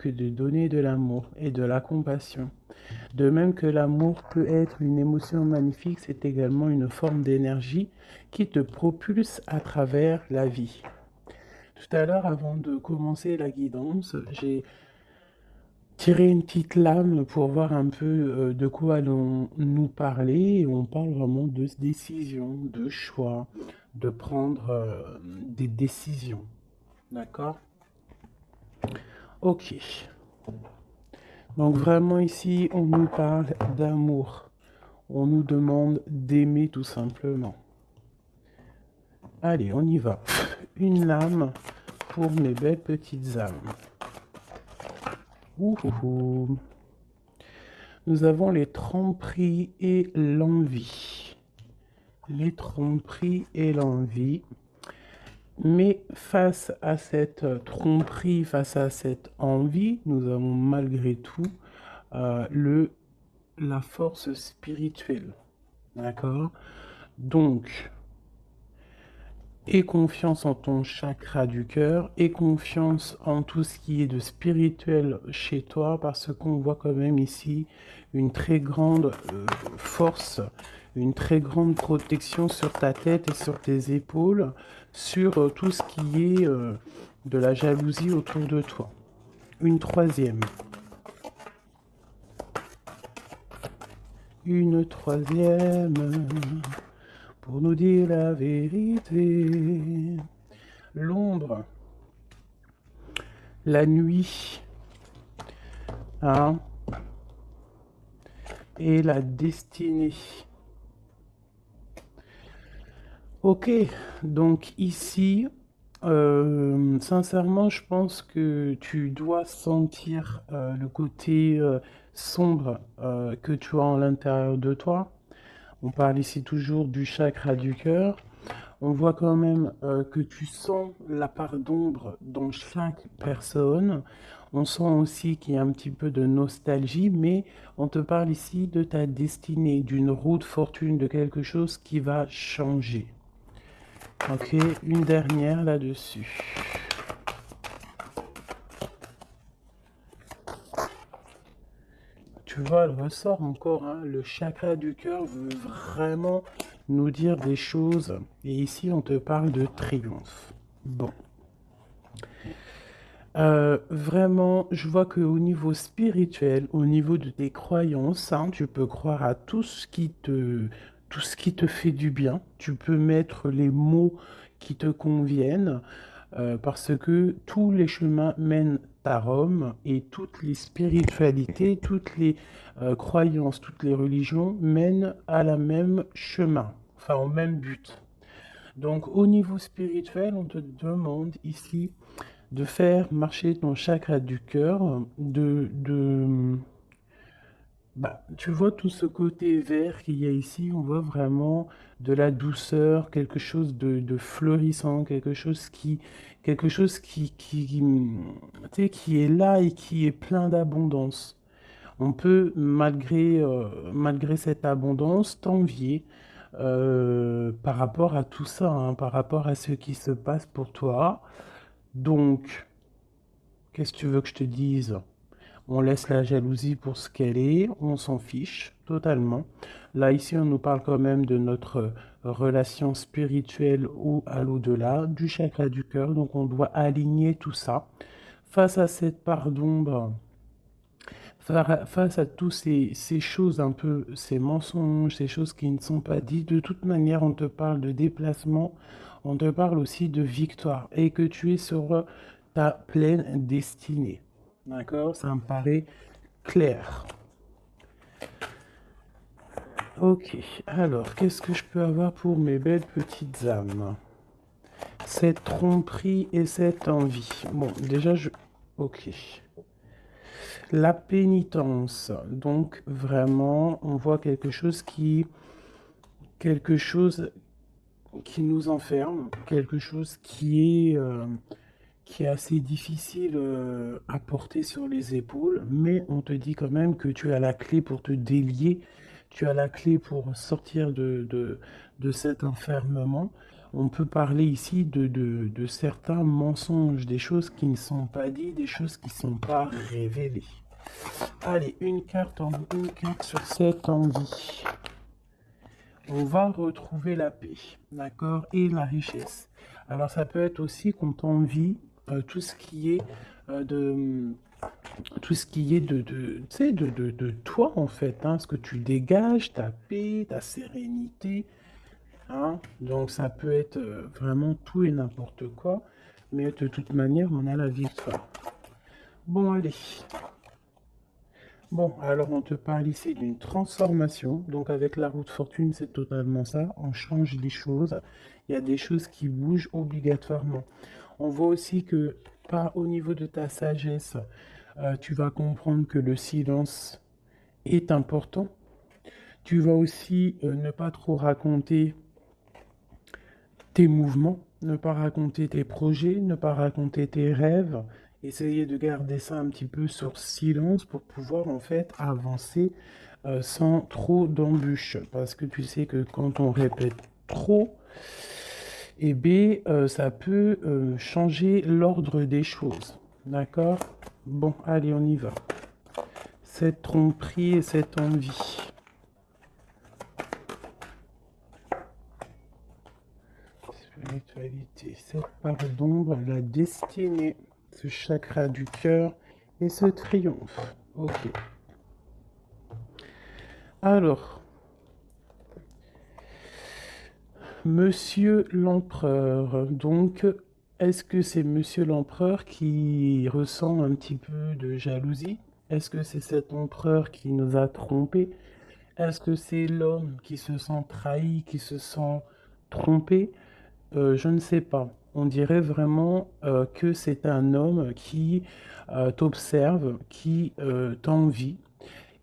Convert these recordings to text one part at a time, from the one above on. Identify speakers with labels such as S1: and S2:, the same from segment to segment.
S1: que de donner de l'amour et de la compassion. De même que l'amour peut être une émotion magnifique, c'est également une forme d'énergie qui te propulse à travers la vie. Tout à l'heure, avant de commencer la guidance, j'ai tiré une petite lame pour voir un peu de quoi allons nous parler. Et on parle vraiment de décision, de choix, de prendre des décisions. D'accord? Ok. Donc vraiment ici, on nous parle d'amour. On nous demande d'aimer tout simplement. Allez, on y va. Une lame pour mes belles petites âmes. Ouh. Nous avons les tromperies et l'envie. Les tromperies et l'envie. Mais face à cette tromperie, face à cette envie, nous avons malgré tout la force spirituelle. D'accord? Donc, aie confiance en ton chakra du cœur, aie confiance en tout ce qui est de spirituel chez toi, parce qu'on voit quand même ici une très grande force, une très grande protection sur ta tête et sur tes épaules, sur tout ce qui est de la jalousie autour de toi. Une troisième. Une troisième. Pour nous dire la vérité. L'ombre. La nuit. Hein? Et la destinée. Ok, donc ici, sincèrement, je pense que tu dois sentir le côté sombre que tu as à l'intérieur de toi. On parle ici toujours du chakra du cœur. On voit quand même que tu sens la part d'ombre dans chaque personne. On sent aussi qu'il y a un petit peu de nostalgie, mais on te parle ici de ta destinée, d'une roue de fortune, de quelque chose qui va changer. Ok, une dernière là-dessus. Tu vois, elle ressort encore, hein, le chakra du cœur veut vraiment nous dire des choses. Et ici, on te parle de triomphe. Bon. Vraiment, je vois qu'au niveau spirituel, au niveau de tes croyances, hein, tu peux croire à tout ce qui te fait du bien. Tu peux mettre les mots qui te conviennent, parce que tous les chemins mènent à Rome et toutes les spiritualités, toutes les croyances, toutes les religions mènent à la même chemin, enfin au même but. Donc au niveau spirituel, on te demande ici de faire marcher ton chakra du cœur, tu vois tout ce côté vert qu'il y a ici, on voit vraiment de la douceur, quelque chose de fleurissant, quelque chose tu sais, qui est là et qui est plein d'abondance. On peut, malgré cette abondance, t'envier par rapport à tout ça, hein, par rapport à ce qui se passe pour toi. Donc, qu'est-ce que tu veux que je te dise? On laisse la jalousie pour ce qu'elle est, on s'en fiche totalement. Là, ici, on nous parle quand même de notre relation spirituelle ou à l'au-delà, du chakra du cœur, donc on doit aligner tout ça. Face à cette part d'ombre, face à tous ces choses un peu, ces mensonges, ces choses qui ne sont pas dites, de toute manière, on te parle de déplacement, on te parle aussi de victoire et que tu es sur ta pleine destinée. D'accord? Ça me paraît clair. Ok, alors, qu'est-ce que je peux avoir pour mes belles petites âmes? Cette tromperie et cette envie. Bon, déjà, Ok. La pénitence. Donc, vraiment, on voit quelque chose qui nous enferme, quelque chose qui est assez difficile à porter sur les épaules, mais on te dit quand même que tu as la clé pour te délier, tu as la clé pour sortir de cet enfermement. On peut parler ici de certains mensonges, des choses qui ne sont pas dites, des choses qui ne sont pas révélées. Allez, une carte sur cette envie. On va retrouver la paix, d'accord, et la richesse. Alors ça peut être aussi qu'on t'envie tout ce qui est tout ce qui est tu sais, de toi en fait, hein, ce que tu dégages, ta paix, ta sérénité, hein. Donc ça peut être vraiment tout et n'importe quoi, mais de toute manière, on a la victoire. Bon, allez. Bon, alors on te parle ici d'une transformation. Donc avec la roue de fortune, c'est totalement ça. On change les choses. Il y a des choses qui bougent obligatoirement. On voit aussi que, pas au niveau de ta sagesse, tu vas comprendre que le silence est important. Tu vas aussi ne pas trop raconter tes mouvements, ne pas raconter tes projets, ne pas raconter tes rêves. Essayer de garder ça un petit peu sur silence pour pouvoir en fait avancer sans trop d'embûches. Parce que tu sais que quand on répète trop, eh bien, ça peut changer l'ordre des choses. D'accord? Bon, allez, on y va. Cette tromperie et cette envie. Spiritualité, cette part d'ombre, la destinée, ce chakra du cœur et ce triomphe. Ok. Alors, Monsieur l'Empereur, donc, est-ce que c'est Monsieur l'Empereur qui ressent un petit peu de jalousie? Est-ce que c'est cet empereur qui nous a trompés? Est-ce que c'est l'homme qui se sent trahi, qui se sent trompé? Je ne sais pas. On dirait vraiment que c'est un homme qui t'observe, qui t'envie.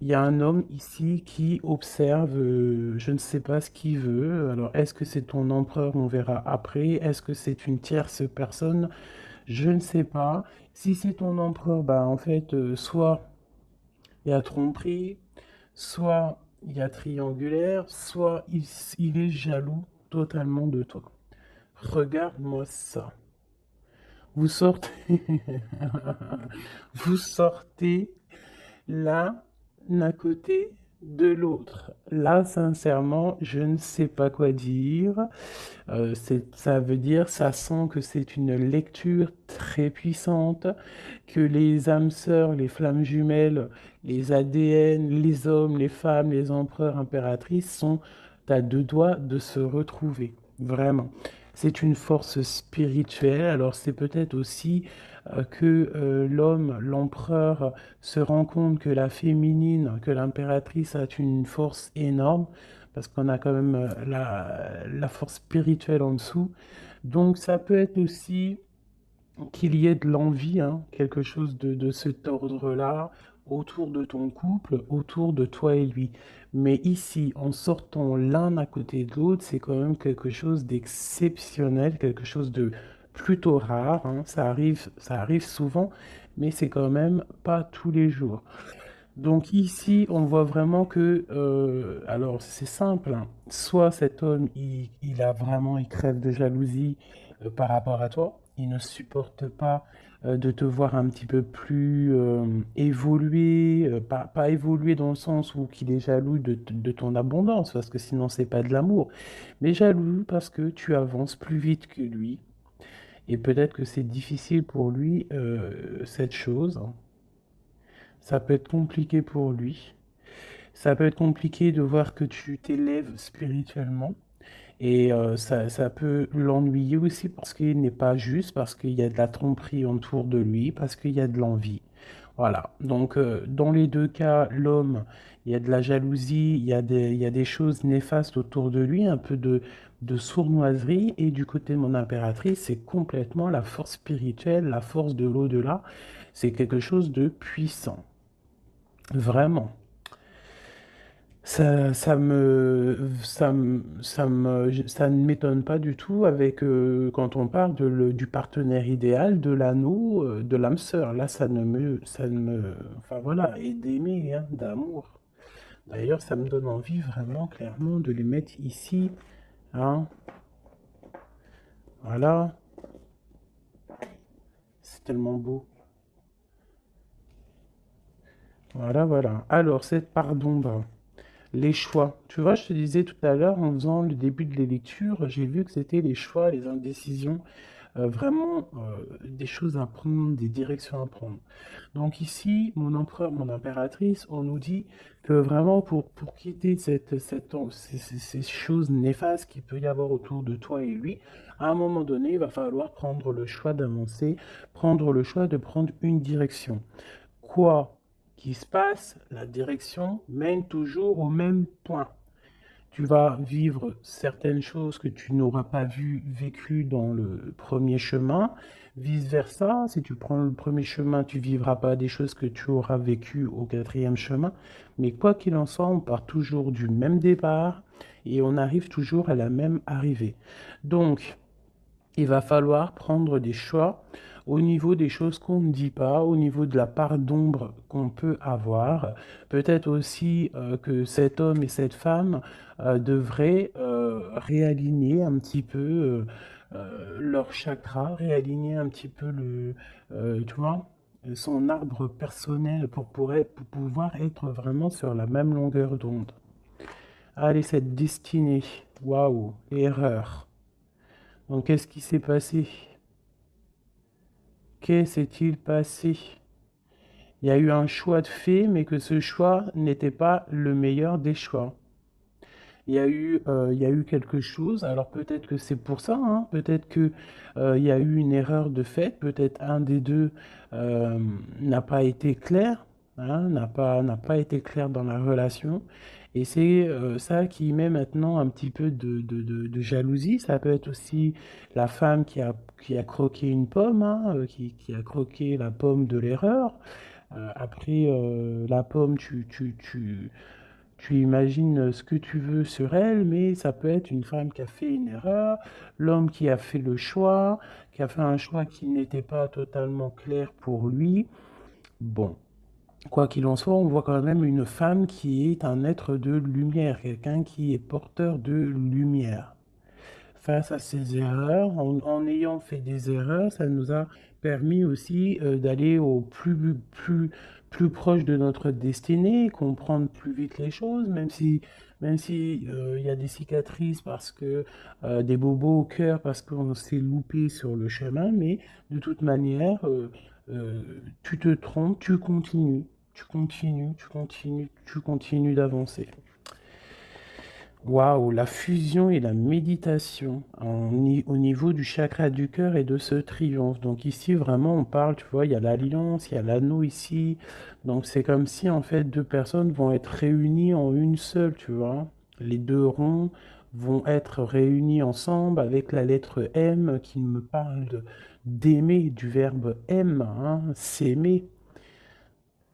S1: Il y a un homme ici qui observe, je ne sais pas ce qu'il veut. Alors, est-ce que c'est ton empereur? On verra après. Est-ce que c'est une tierce personne? Je ne sais pas. Si c'est ton empereur, bah en fait, soit il y a tromperie, soit il y a triangulaire, soit il est jaloux totalement de toi. Regarde-moi ça. Vous sortez, vous sortez l'un à côté de l'autre. Là, sincèrement, je ne sais pas quoi dire. Ça veut dire, ça sent que c'est une lecture très puissante, que les âmes sœurs, les flammes jumelles, les ADN, les hommes, les femmes, les empereurs, impératrices sont à deux doigts de se retrouver. Vraiment. C'est une force spirituelle. Alors c'est peut-être aussi que l'homme, l'empereur, se rend compte que la féminine, que l'impératrice a une force énorme, parce qu'on a quand même la force spirituelle en dessous. Donc ça peut être aussi qu'il y ait de l'envie, hein, quelque chose de cet ordre-là, autour de ton couple, autour de toi et lui. Mais ici, en sortant l'un à côté de l'autre, c'est quand même quelque chose d'exceptionnel, quelque chose de plutôt rare, hein. Ça arrive souvent, mais c'est quand même pas tous les jours. Donc ici, on voit vraiment que, alors c'est simple, hein. Soit cet homme, il crève de jalousie par rapport à toi, il ne supporte pas de te voir un petit peu plus évoluer, pas évoluer dans le sens où qu'il est jaloux de ton abondance, parce que sinon c'est pas de l'amour, mais jaloux parce que tu avances plus vite que lui, et peut-être que c'est difficile pour lui cette chose. Ça peut être compliqué pour lui. Ça peut être compliqué de voir que tu t'élèves spirituellement. Et ça peut l'ennuyer aussi parce qu'il n'est pas juste, parce qu'il y a de la tromperie autour de lui, parce qu'il y a de l'envie. Voilà. Donc, dans les deux cas, l'homme, il y a de la jalousie, il y a des choses néfastes autour de lui, un peu de sournoiserie. Et du côté de mon impératrice, c'est complètement la force spirituelle, la force de l'au-delà. C'est quelque chose de puissant. Vraiment. Ça ne m'étonne pas du tout avec quand on parle du partenaire idéal, de l'anneau, de l'âme sœur. Là, enfin voilà, et d'aimer, hein, d'amour. D'ailleurs, ça me donne envie vraiment, clairement, de les mettre ici, hein. Voilà, c'est tellement beau. Voilà, voilà. Alors, cette part d'ombre, les choix. Tu vois, je te disais tout à l'heure, en faisant le début de les lectures, j'ai vu que c'était les choix, les indécisions, vraiment des choses à prendre, des directions à prendre. Donc ici, mon empereur, mon impératrice, on nous dit que vraiment pour quitter ces choses néfastes qu'il peut y avoir autour de toi et lui, à un moment donné, il va falloir prendre le choix d'avancer, prendre le choix de prendre une direction. Quoi qu'il se passe, la direction mène toujours au même point. Tu vas vivre certaines choses que tu n'auras pas vécues dans le premier chemin. Vice-versa, si tu prends le premier chemin, tu vivras pas des choses que tu auras vécues au quatrième chemin. Mais quoi qu'il en soit, on part toujours du même départ et on arrive toujours à la même arrivée. Donc, il va falloir prendre des choix au niveau des choses qu'on ne dit pas, au niveau de la part d'ombre qu'on peut avoir. Peut-être aussi que cet homme et cette femme devraient réaligner un petit peu leur chakra, réaligner un petit peu tu vois, son arbre personnel pour pouvoir être vraiment sur la même longueur d'onde. Allez, cette destinée, waouh, erreur. Donc, qu'est-ce qui s'est passé? Que s'est-il passé? Il y a eu un choix de fait, mais que ce choix n'était pas le meilleur des choix. Il y a eu quelque chose. Alors peut-être que c'est pour ça, hein. Peut-être que il y a eu une erreur de fait. Peut-être un des deux euh, n'a pas été clair, hein, n'a pas été clair dans la relation. Et c'est ça qui met maintenant un petit peu de jalousie. Ça peut être aussi la femme qui a croqué une pomme, hein, qui a croqué la pomme de l'erreur. Après, la pomme, tu imagines ce que tu veux sur elle, mais ça peut être une femme qui a fait une erreur, l'homme qui a fait le choix, qui a fait un choix qui n'était pas totalement clair pour lui. Bon, quoi qu'il en soit, on voit quand même une femme qui est un être de lumière, quelqu'un qui est porteur de lumière. Face à ces erreurs, en ayant fait des erreurs, ça nous a permis aussi d'aller au plus proche de notre destinée, comprendre plus vite les choses, même si il y a des cicatrices parce que des bobos au cœur parce qu'on s'est loupé sur le chemin, mais de toute manière, tu te trompes, tu continues d'avancer. Waouh, la fusion et la méditation au niveau du chakra du cœur et de ce triomphe. Donc ici, vraiment, on parle, tu vois, il y a l'alliance, il y a l'anneau ici. Donc c'est comme si, en fait, deux personnes vont être réunies en une seule, tu vois. Les deux ronds vont être réunis ensemble avec la lettre M qui me parle d'aimer, du verbe aime, hein, s'aimer.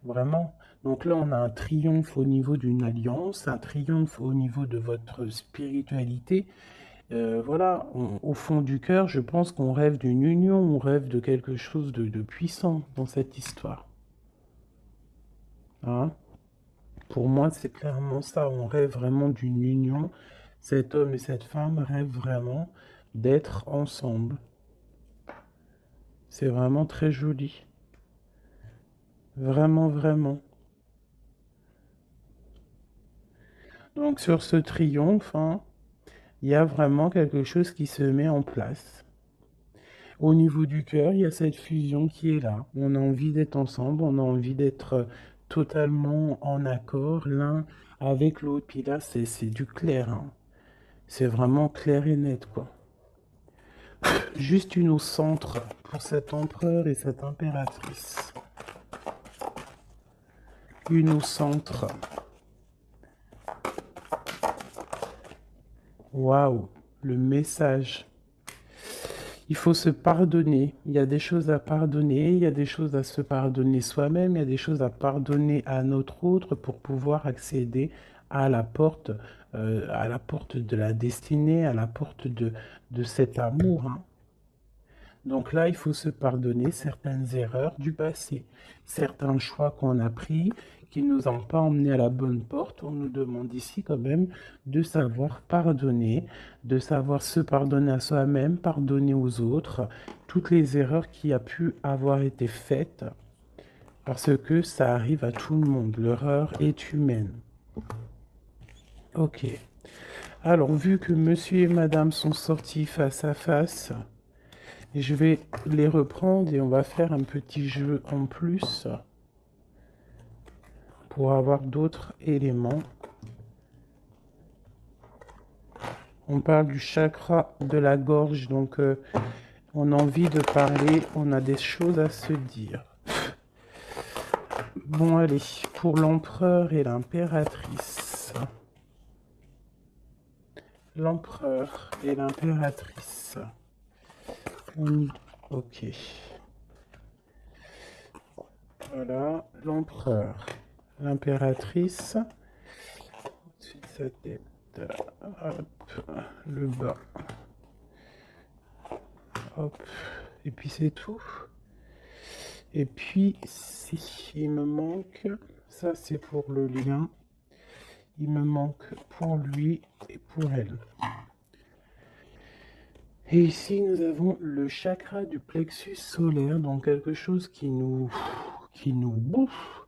S1: Vraiment. Donc là, on a un triomphe au niveau d'une alliance, un triomphe au niveau de votre spiritualité. Voilà, au fond du cœur, je pense qu'on rêve d'une union, on rêve de quelque chose de puissant dans cette histoire. Hein. Pour moi, c'est clairement ça. On rêve vraiment d'une union. Cet homme et cette femme rêvent vraiment d'être ensemble. C'est vraiment très joli. Vraiment, vraiment. Donc sur ce triomphe, hein, il y a vraiment quelque chose qui se met en place. Au niveau du cœur, il y a cette fusion qui est là. On a envie d'être ensemble, on a envie d'être totalement en accord l'un avec l'autre. Puis là, c'est du clair, hein. C'est vraiment clair et net, quoi. Juste une au centre pour cet empereur et cette impératrice. Une au centre. Waouh, le message. Il faut se pardonner. Il y a des choses à pardonner, il y a des choses à se pardonner soi-même, il y a des choses à pardonner à notre autre pour pouvoir accéder à la porte de la destinée, à la porte de cet amour, hein. Donc là, il faut se pardonner certaines erreurs du passé, certains choix qu'on a pris qui ne nous ont pas emmenés à la bonne porte. On nous demande ici quand même de savoir pardonner, de savoir se pardonner à soi-même, pardonner aux autres, toutes les erreurs qui a pu avoir été faites, parce que ça arrive à tout le monde. L'erreur est humaine. Ok. Alors, vu que monsieur et madame sont sortis face à face, je vais les reprendre et on va faire un petit jeu en plus pour avoir d'autres éléments. On parle du chakra de la gorge, donc on a envie de parler, on a des choses à se dire. Bon, allez, pour l'empereur et l'impératrice. L'empereur et l'impératrice. Ok. Voilà, l'empereur, l'impératrice, au-dessus de sa tête, hop, le bas, hop, et puis c'est tout. Et puis, si il me manque, ça c'est pour le lien, il me manque pour lui et pour elle. Et ici, nous avons le chakra du plexus solaire, donc quelque chose qui nous bouffe,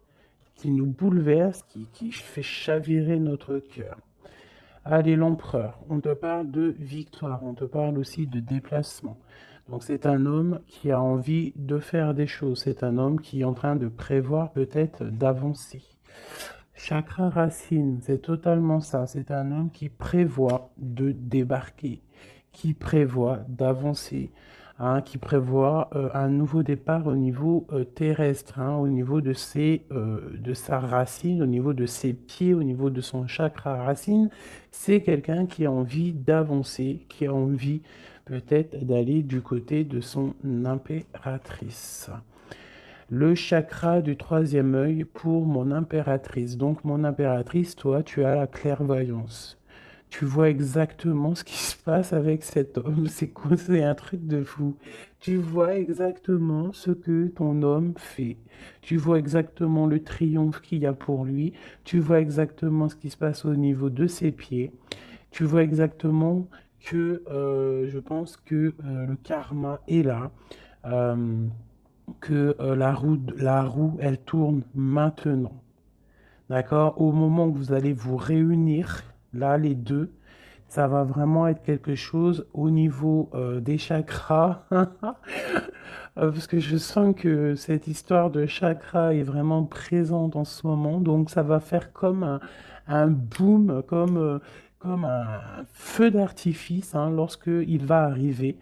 S1: qui nous bouleverse, qui fait chavirer notre cœur. Allez, l'empereur, on te parle de victoire, on te parle aussi de déplacement. Donc c'est un homme qui a envie de faire des choses, c'est un homme qui est en train de prévoir peut-être d'avancer. Chakra racine, c'est totalement ça, c'est un homme qui prévoit de débarquer, qui prévoit d'avancer, hein, qui prévoit un nouveau départ au niveau terrestre, hein, au niveau de sa racine, au niveau de ses pieds, au niveau de son chakra racine. C'est quelqu'un qui a envie d'avancer, qui a envie peut-être d'aller du côté de son impératrice. Le chakra du troisième œil pour mon impératrice. Donc mon impératrice, toi, tu as la clairvoyance. Tu vois exactement ce qui se passe avec cet homme. C'est quoi? C'est un truc de fou. Tu vois exactement ce que ton homme fait. Tu vois exactement le triomphe qu'il y a pour lui. Tu vois exactement ce qui se passe au niveau de ses pieds. Tu vois exactement que je pense que le karma est là. Que la roue, elle tourne maintenant. D'accord? Au moment où vous allez vous réunir, là, les deux, ça va vraiment être quelque chose au niveau des chakras. Parce que je sens que cette histoire de chakra est vraiment présente en ce moment. Donc, ça va faire comme un boom, comme un feu d'artifice hein, lorsque il va arriver.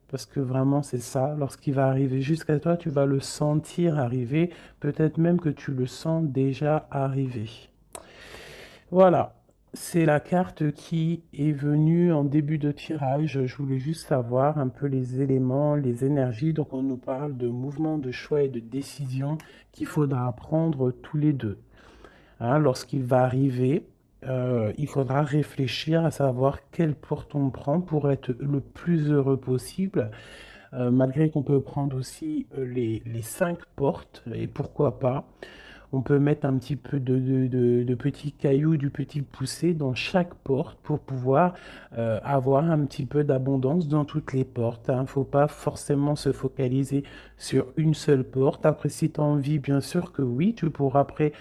S1: Parce que vraiment, c'est ça. Lorsqu'il va arriver jusqu'à toi, tu vas le sentir arriver. Peut-être même que tu le sens déjà arriver. Voilà. C'est la carte qui est venue en début de tirage. Je voulais juste savoir un peu les éléments, les énergies. Donc, on nous parle de mouvement, de choix et de décision qu'il faudra prendre tous les deux. Hein, lorsqu'il va arriver, il faudra réfléchir à savoir quelle porte on prend pour être le plus heureux possible. Malgré qu'on peut prendre aussi les 5 portes, et pourquoi pas. On peut mettre un petit peu de petits cailloux, du petit poussé dans chaque porte pour pouvoir avoir un petit peu d'abondance dans toutes les portes. Il ne faut pas forcément se focaliser sur une seule porte. Après, si tu as envie, bien sûr que oui, tu pourras après,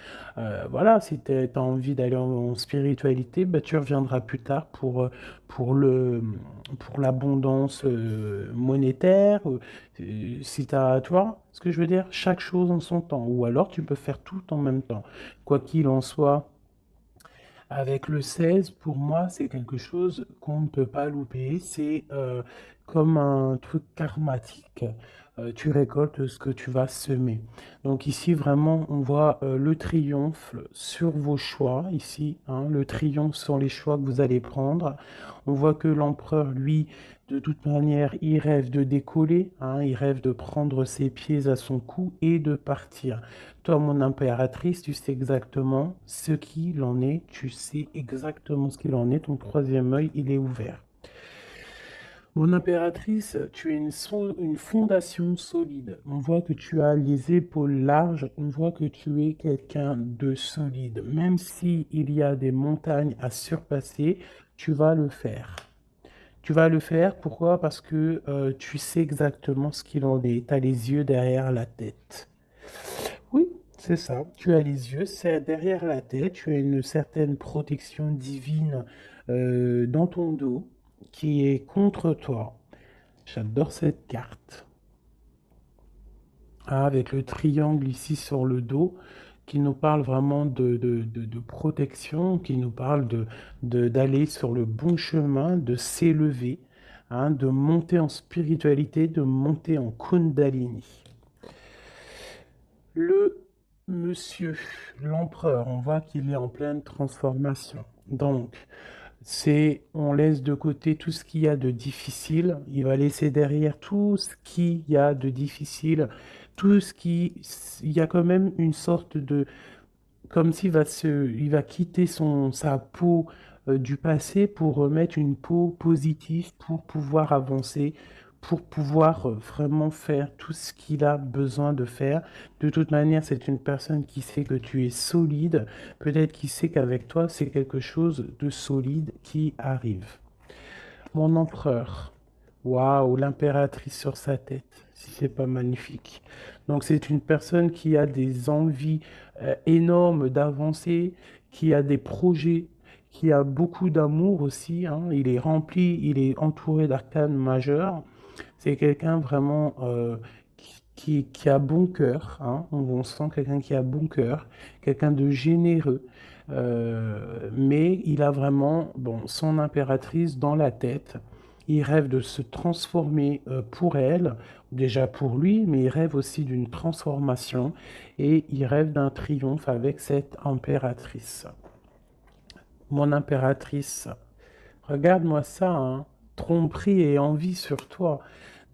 S1: voilà, si tu as envie d'aller en spiritualité, bah, tu reviendras plus tard pour pour l'abondance monétaire. Si tu as, tu vois ce que je veux dire, chaque chose en son temps. Ou alors tu peux faire tout en même temps. Quoi qu'il en soit, avec le 16, pour moi, c'est quelque chose qu'on ne peut pas louper. C'est comme un truc karmatique. Tu récoltes ce que tu vas semer. Donc ici, vraiment, on voit le triomphe sur vos choix. Ici, hein, le triomphe sur les choix que vous allez prendre. On voit que l'empereur, lui, de toute manière, il rêve de décoller. Hein, il rêve de prendre ses pieds à son cou et de partir. Toi, mon impératrice, tu sais exactement ce qu'il en est. Tu sais exactement ce qu'il en est. Ton troisième œil, il est ouvert. Mon impératrice, tu es une fondation solide. On voit que tu as les épaules larges, on voit que tu es quelqu'un de solide. Même si il y a des montagnes à surpasser, tu vas le faire. Tu vas le faire, pourquoi? Parce que tu sais exactement ce qu'il en est. Tu as les yeux derrière la tête. Oui, c'est ça. Tu as les yeux, c'est derrière la tête. Tu as une certaine protection divine dans ton dos qui est contre toi. J'adore cette carte. Ah, avec le triangle ici sur le dos qui nous parle vraiment de protection, qui nous parle d'aller sur le bon chemin, de s'élever, hein, de monter en spiritualité, de monter en Kundalini. Le monsieur, l'empereur, on voit qu'il est en pleine transformation. Donc, on laisse de côté tout ce qu'il y a de difficile, il va laisser derrière tout ce qu'il y a de difficile, il y a quand même une sorte de, comme il va quitter sa peau du passé pour remettre une peau positive pour pouvoir avancer, pour pouvoir vraiment faire tout ce qu'il a besoin de faire. De toute manière, c'est une personne qui sait que tu es solide, peut-être qu'il sait qu'avec toi, c'est quelque chose de solide qui arrive. Mon empereur. Waouh, l'impératrice sur sa tête. Si c'est pas magnifique. Donc c'est une personne qui a des envies énormes d'avancer, qui a des projets, qui a beaucoup d'amour aussi, hein. Il est rempli, il est entouré d'arcanes majeures. C'est quelqu'un vraiment qui a bon cœur, hein. On sent quelqu'un qui a bon cœur, quelqu'un de généreux. Mais il a vraiment bon, son impératrice dans la tête. Il rêve de se transformer pour elle, déjà pour lui, mais il rêve aussi d'une transformation et il rêve d'un triomphe avec cette impératrice. Mon impératrice, regarde-moi ça, hein. Tromperie et envie sur toi.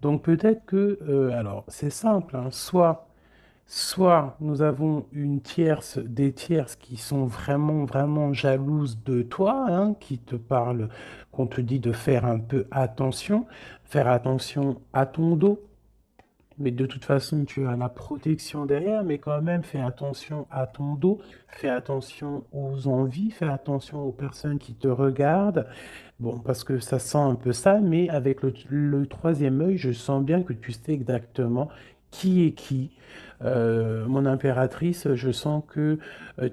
S1: Donc peut-être que, alors c'est simple, hein, soit nous avons des tierces qui sont vraiment, vraiment jalouses de toi, hein, qui te parlent, qu'on te dit de faire attention à ton dos, mais de toute façon, tu as la protection derrière, mais quand même, fais attention à ton dos, fais attention aux envies, fais attention aux personnes qui te regardent. Bon, parce que ça sent un peu ça, mais avec le troisième œil, je sens bien que tu sais exactement qui est qui. Mon impératrice, je sens que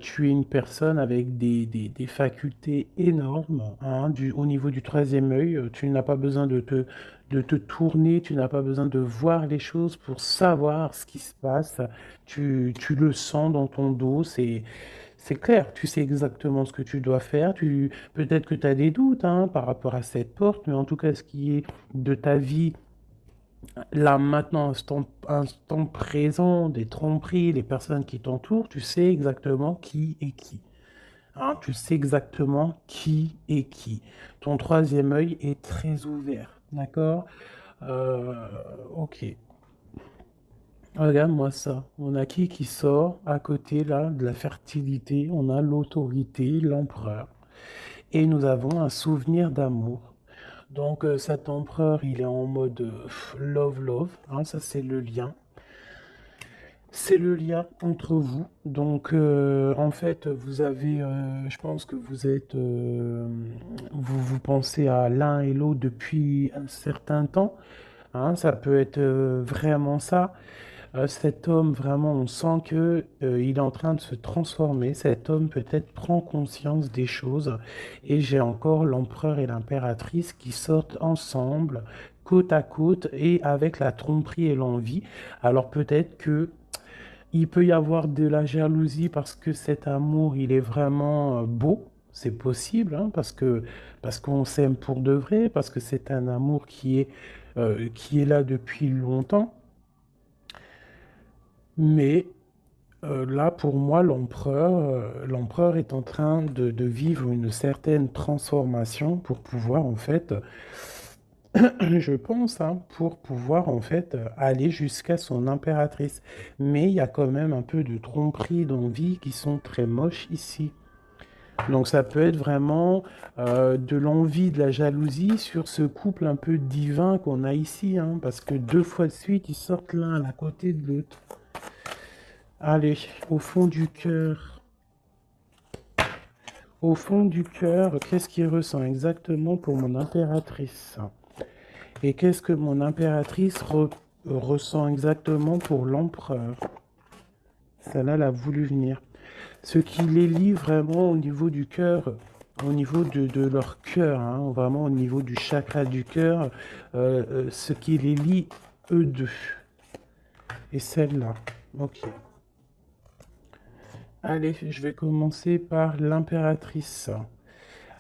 S1: tu es une personne avec des facultés énormes, hein, au niveau du troisième œil. Tu n'as pas besoin de te tourner, tu n'as pas besoin de voir les choses pour savoir ce qui se passe. Tu le sens dans ton dos, c'est clair, tu sais exactement ce que tu dois faire. Peut-être que tu as des doutes hein, par rapport à cette porte, mais en tout cas, ce qui est de ta vie, là maintenant, instant présent, des tromperies, les personnes qui t'entourent, tu sais exactement qui est qui. Hein, tu sais exactement qui est qui. Ton troisième œil est très ouvert, d'accord? Euh, ok. Regarde-moi ça. On a qui sort à côté là de la fertilité? On a l'autorité, l'empereur. Et nous avons un souvenir d'amour. Donc cet empereur, il est en mode love, love. Hein, ça, c'est le lien. C'est le lien entre vous. Donc, en fait, je pense que vous pensez à l'un et l'autre depuis un certain temps. Hein, ça peut être vraiment ça. Cet homme, vraiment, on sent que il est en train de se transformer. Cet homme peut-être prend conscience des choses. Et j'ai encore l'empereur et l'impératrice qui sortent ensemble, côte à côte, et avec la tromperie et l'envie. Alors peut-être que il peut y avoir de la jalousie parce que cet amour, il est vraiment beau. C'est possible, hein, parce qu'on s'aime pour de vrai, parce que c'est un amour qui est là depuis longtemps. Mais là, pour moi, l'empereur est en train de vivre une certaine transformation pour pouvoir, en fait, je pense, hein, pour pouvoir, en fait, aller jusqu'à son impératrice. Mais il y a quand même un peu de tromperie, d'envie qui sont très moches ici. Donc ça peut être vraiment de l'envie, de la jalousie sur ce couple un peu divin qu'on a ici, hein, parce que 2 fois de suite, ils sortent l'un à côté de l'autre. Allez, au fond du cœur. Au fond du cœur, qu'est-ce qu'il ressent exactement pour mon impératrice? Et qu'est-ce que mon impératrice ressent exactement pour l'empereur? Celle-là, elle a voulu venir. Ce qui les lie vraiment au niveau du cœur, au niveau de leur cœur, hein, vraiment au niveau du chakra du cœur, ce qui les lie, eux deux. Et celle-là. Ok. Allez, je vais commencer par l'impératrice.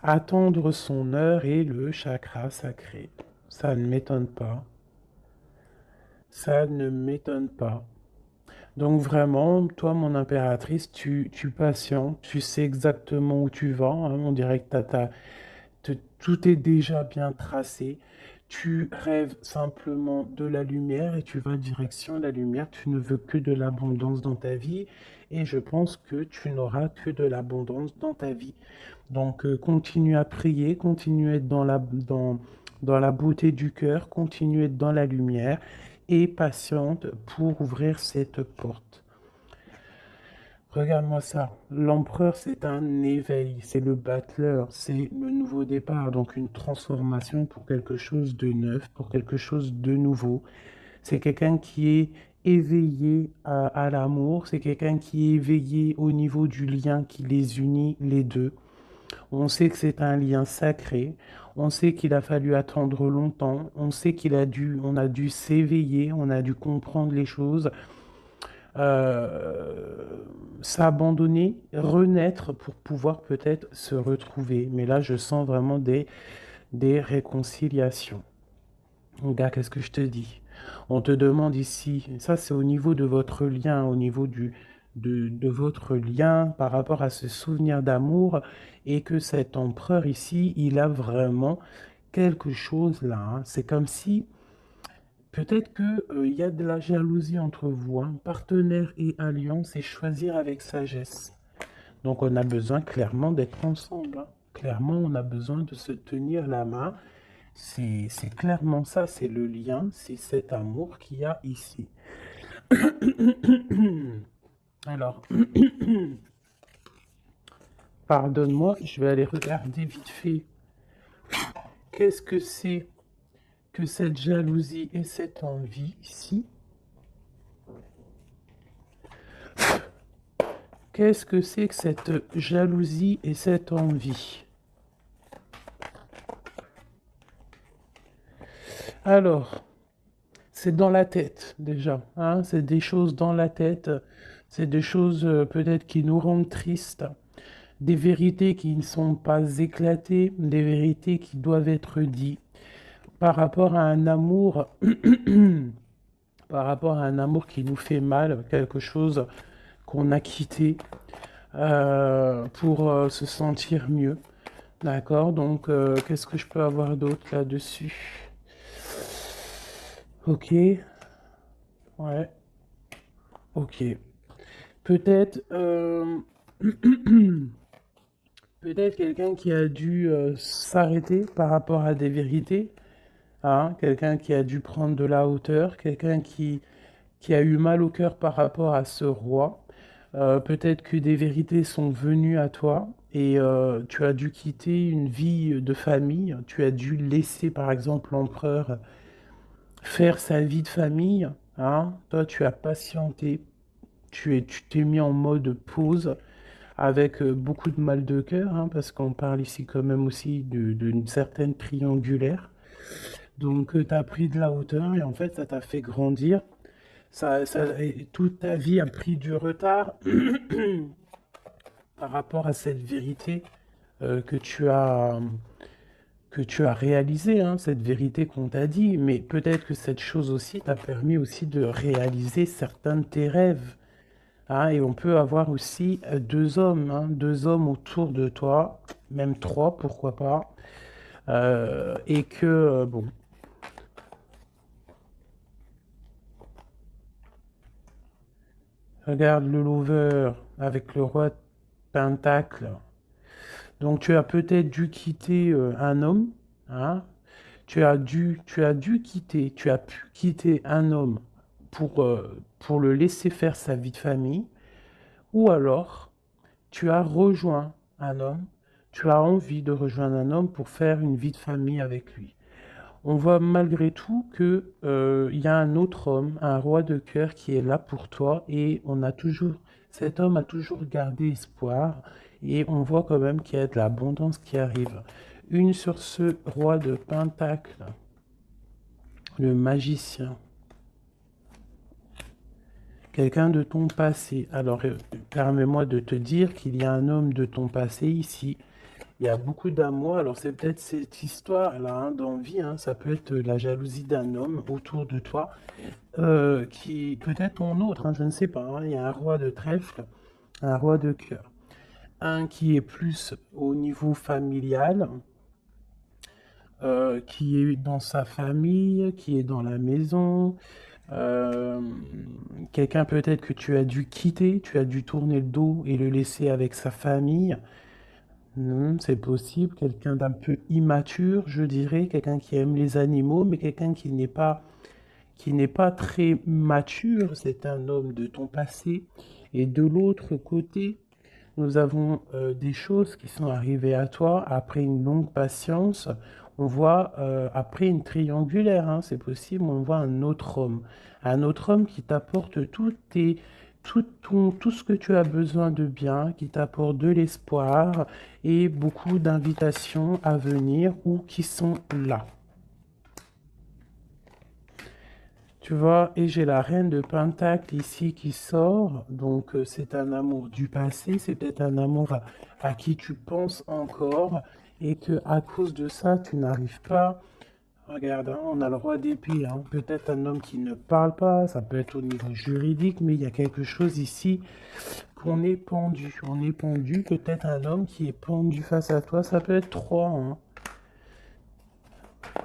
S1: Attendre son heure et le chakra sacré. Ça ne m'étonne pas. Ça ne m'étonne pas. Donc vraiment, toi, mon impératrice, tu patientes, tu sais exactement où tu vas, hein. On dirait que tout est déjà bien tracé. Tu rêves simplement de la lumière et tu vas direction la lumière. Tu ne veux que de l'abondance dans ta vie et je pense que tu n'auras que de l'abondance dans ta vie. Donc continue à prier, continue à être dans la beauté du cœur, continue à être dans la lumière et patiente pour ouvrir cette porte. Regarde-moi ça. L'empereur, c'est un éveil, c'est le battleur, c'est le nouveau départ, donc une transformation pour quelque chose de neuf, pour quelque chose de nouveau. C'est quelqu'un qui est éveillé à l'amour, c'est quelqu'un qui est éveillé au niveau du lien qui les unit les deux. On sait que c'est un lien sacré, on sait qu'il a fallu attendre longtemps, on sait on a dû s'éveiller, on a dû comprendre les choses, s'abandonner, renaître pour pouvoir peut-être se retrouver. Mais là, je sens vraiment des réconciliations. Regarde, qu'est-ce que je te dis? On te demande ici, ça c'est au niveau de votre lien, au niveau de votre lien par rapport à ce souvenir d'amour, et que cet empereur ici, il a vraiment quelque chose là, hein. C'est comme si peut-être que, il y a de la jalousie entre vous, hein. Partenaire et alliance, et choisir avec sagesse. Donc on a besoin clairement d'être ensemble, hein. Clairement, on a besoin de se tenir la main. C'est clairement ça, c'est le lien, c'est cet amour qu'il y a ici. Alors, pardonne-moi, je vais aller regarder vite fait. Qu'est-ce que c'est que cette jalousie et cette envie ici? Qu'est-ce que c'est que cette jalousie et cette envie? Alors, c'est dans la tête déjà, hein, c'est des choses dans la tête, c'est des choses peut-être qui nous rendent tristes, des vérités qui ne sont pas éclatées, des vérités qui doivent être dites par rapport à un amour, par rapport à un amour qui nous fait mal, quelque chose qu'on a quitté pour se sentir mieux. D'accord, donc qu'est-ce que je peux avoir d'autre là-dessus? Ok, ouais, ok. Peut-être peut-être quelqu'un qui a dû s'arrêter par rapport à des vérités, hein, quelqu'un qui a dû prendre de la hauteur, quelqu'un qui a eu mal au cœur par rapport à ce roi. Peut-être que des vérités sont venues à toi et tu as dû quitter une vie de famille, tu as dû laisser par exemple l'empereur faire sa vie de famille, hein. Toi, tu as patienté, tu t'es mis en mode pause avec beaucoup de mal de cœur, hein, parce qu'on parle ici quand même aussi d'une certaine triangulaire. Donc, tu as pris de la hauteur et en fait, ça t'a fait grandir. Et toute ta vie a pris du retard par rapport à cette vérité euh, que tu as, que tu as réalisée, hein, cette vérité qu'on t'a dit. Mais peut-être que cette chose aussi t'a permis aussi de réaliser certains de tes rêves, hein. Et on peut avoir aussi 2 hommes, hein, 2 hommes autour de toi, même 3, pourquoi pas. Et que, bon, regarde le lover avec le roi de Pentacle. Donc tu as peut-être dû quitter un homme, hein. Tu as pu quitter un homme pour le laisser faire sa vie de famille, ou alors tu as rejoint un homme, tu as envie de rejoindre un homme pour faire une vie de famille avec lui. On voit malgré tout que il y a un autre homme, un roi de cœur qui est là pour toi et cet homme a toujours gardé espoir et on voit quand même qu'il y a de l'abondance qui arrive. Une sur ce roi de Pentacle, le magicien, quelqu'un de ton passé. Alors, permets-moi de te dire qu'il y a un homme de ton passé ici. Il y a beaucoup d'amour. Alors, c'est peut-être cette histoire-là hein, d'envie. Hein, ça peut être la jalousie d'un homme autour de toi, qui peut-être ton autre. Hein, je ne sais pas. Hein. Il y a un roi de trèfle, un roi de cœur. Un qui est plus au niveau familial, qui est dans sa famille, qui est dans la maison. Euh, Quelqu'un peut-être que tu as dû quitter, tu as dû tourner le dos et le laisser avec sa famille. C'est possible. Quelqu'un d'un peu immature, je dirais. Quelqu'un qui aime les animaux, mais quelqu'un qui n'est pas très mature. C'est un homme de ton passé. Et de l'autre côté, nous avons des choses qui sont arrivées à toi après une longue patience. On voit, après une triangulaire, hein, c'est possible, on voit un autre homme qui t'apporte tout ce que tu as besoin de bien, qui t'apporte de l'espoir et beaucoup d'invitations à venir ou qui sont là. Tu vois, et j'ai la reine de Pentacle ici qui sort, donc c'est un amour du passé, c'est peut-être un amour à qui tu penses encore, et que à cause de ça, tu n'arrives pas. Regarde, hein, on a le roi d'épée, hein, peut-être un homme qui ne parle pas, ça peut être au niveau juridique, mais il y a quelque chose ici qu'on est pendu. On est pendu, peut-être un homme qui est pendu face à toi, ça peut être trois, hein.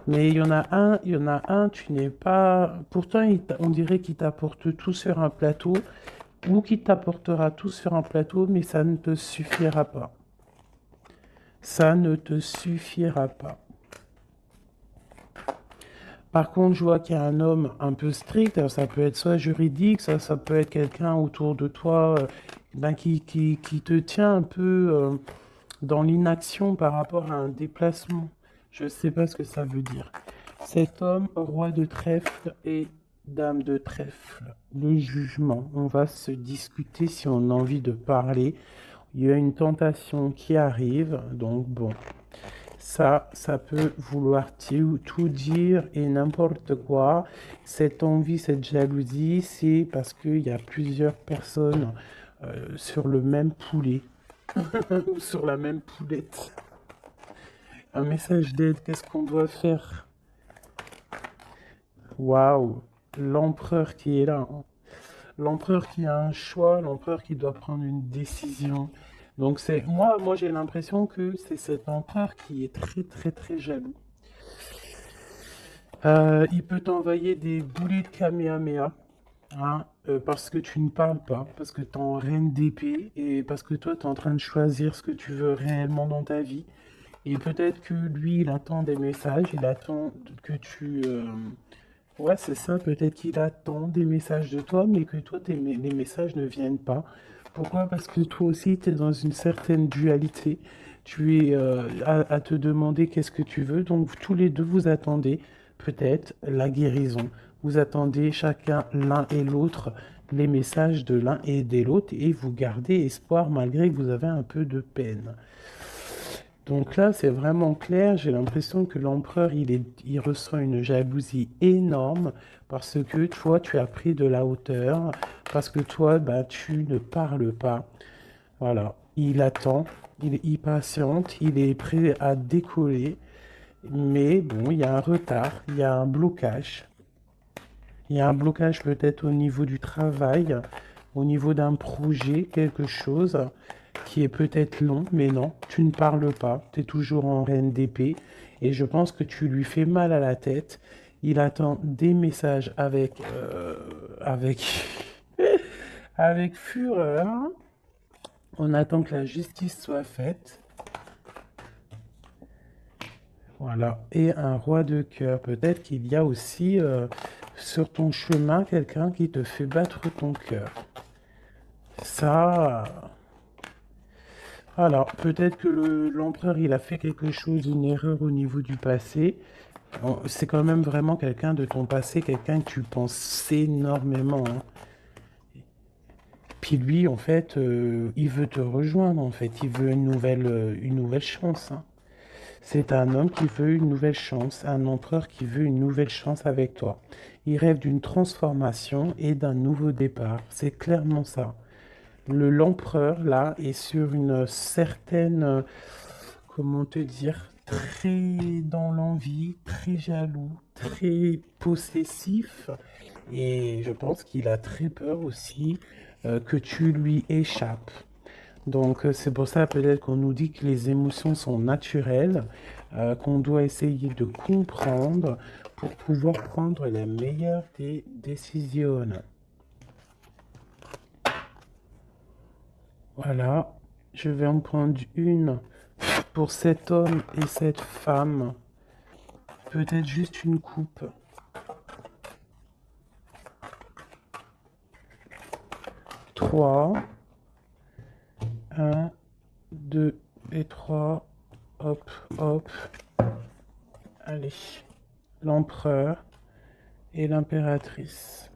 S1: Mais il y en a un, tu n'es pas. Pourtant, on dirait qu'il t'apporte tout sur un plateau, ou qu'il t'apportera tout sur un plateau, mais ça ne te suffira pas. Ça ne te suffira pas. Par contre, je vois qu'il y a un homme un peu strict, alors ça peut être soit juridique, ça peut être quelqu'un autour de toi ben, qui te tient un peu dans l'inaction par rapport à un déplacement. Je ne sais pas ce que ça veut dire. Cet homme, roi de trèfle et dame de trèfle. Le jugement. On va se discuter si on a envie de parler. Il y a une tentation qui arrive, donc bon. Ça peut vouloir tout dire et n'importe quoi. Cette envie, cette jalousie, c'est parce qu'il y a plusieurs personnes sur le même poulet ou sur la même poulette. Un message d'aide, qu'est-ce qu'on doit faire? Waouh, l'empereur qui est là, hein. L'empereur qui a un choix, l'empereur qui doit prendre une décision. Donc c'est moi j'ai l'impression que c'est cet empereur qui est très très très jaloux. Il peut t'envoyer des boulets de Kamehameha, hein, parce que tu ne parles pas, parce que tu es en reine d'épée et parce que toi tu es en train de choisir ce que tu veux réellement dans ta vie. Et peut-être que lui il attend des messages, il attend que tu ouais, c'est ça, peut-être qu'il attend des messages de toi, mais que toi, les messages ne viennent pas. Pourquoi? Parce que toi aussi, tu es dans une certaine dualité. Tu es à te demander qu'est-ce que tu veux. Donc, tous les deux, vous attendez peut-être la guérison. Vous attendez chacun, l'un et l'autre, les messages de l'un et de l'autre, et vous gardez espoir malgré que vous avez un peu de peine. Donc là, c'est vraiment clair. J'ai l'impression que l'empereur, il ressent une jalousie énorme parce que toi, tu as pris de la hauteur, parce que toi, bah, tu ne parles pas. Voilà, il attend, il est impatiente, il est prêt à décoller, mais bon, il y a un retard, il y a un blocage. Il y a un blocage peut-être au niveau du travail, au niveau d'un projet, quelque chose qui est peut-être long, mais non, tu ne parles pas, tu es toujours en reine d'épée, et je pense que tu lui fais mal à la tête. Il attend des messages avec, avec fureur. On attend que la justice soit faite. Voilà. Et un roi de cœur. Peut-être qu'il y a aussi sur ton chemin quelqu'un qui te fait battre ton cœur. Ça, alors peut-être que l'empereur, il a fait quelque chose, une erreur au niveau du passé. Bon, c'est quand même vraiment quelqu'un de ton passé, quelqu'un que tu penses énormément, hein. Puis lui, en fait, il veut te rejoindre, en fait. Il veut une nouvelle chance, hein. C'est un homme qui veut une nouvelle chance, un empereur qui veut une nouvelle chance avec toi. Il rêve d'une transformation et d'un nouveau départ. C'est clairement ça. L'empereur, là, est sur une certaine, comment te dire, très dans l'envie, très jaloux, très possessif. Et je pense qu'il a très peur aussi que tu lui échappes. Donc c'est pour ça peut-être qu'on nous dit que les émotions sont naturelles, qu'on doit essayer de comprendre pour pouvoir prendre la meilleure des décisions. Voilà, je vais en prendre une pour cet homme et cette femme. Peut-être juste une coupe. 3, 1, 2 et 3. Hop, hop. Allez. L'empereur et l'impératrice.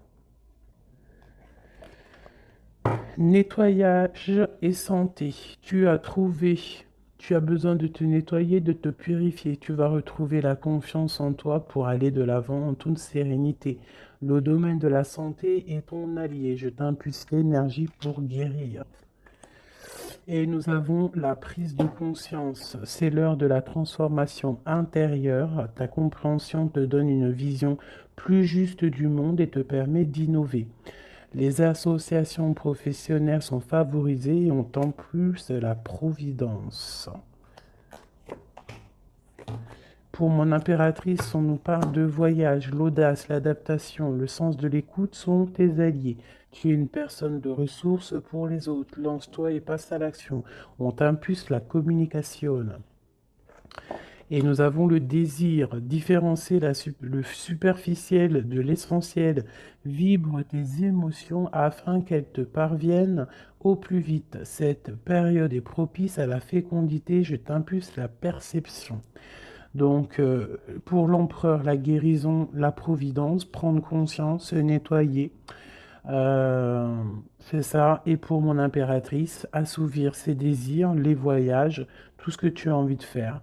S1: Nettoyage et santé. Tu as besoin de te nettoyer, de te purifier. Tu vas retrouver la confiance en toi pour aller de l'avant en toute sérénité. Le domaine de la santé est ton allié. Je t'impulse l'énergie pour guérir. Et nous avons la prise de conscience. C'est l'heure de la transformation intérieure. Ta compréhension te donne une vision plus juste du monde et te permet d'innover. Les associations professionnelles sont favorisées et ont en plus la providence. Pour mon impératrice, on nous parle de voyage, l'audace, l'adaptation, le sens de l'écoute sont tes alliés. Tu es une personne de ressources pour les autres. Lance-toi et passe à l'action. On t'impulse la communication. Et nous avons le désir, différencier le superficiel de l'essentiel. Vibre tes émotions afin qu'elles te parviennent au plus vite. Cette période est propice à la fécondité. Je t'impulse la perception. Donc, pour l'empereur, la guérison, la providence, prendre conscience, se nettoyer. Euh, c'est ça. Et pour mon impératrice, assouvir ses désirs, les voyages, tout ce que tu as envie de faire.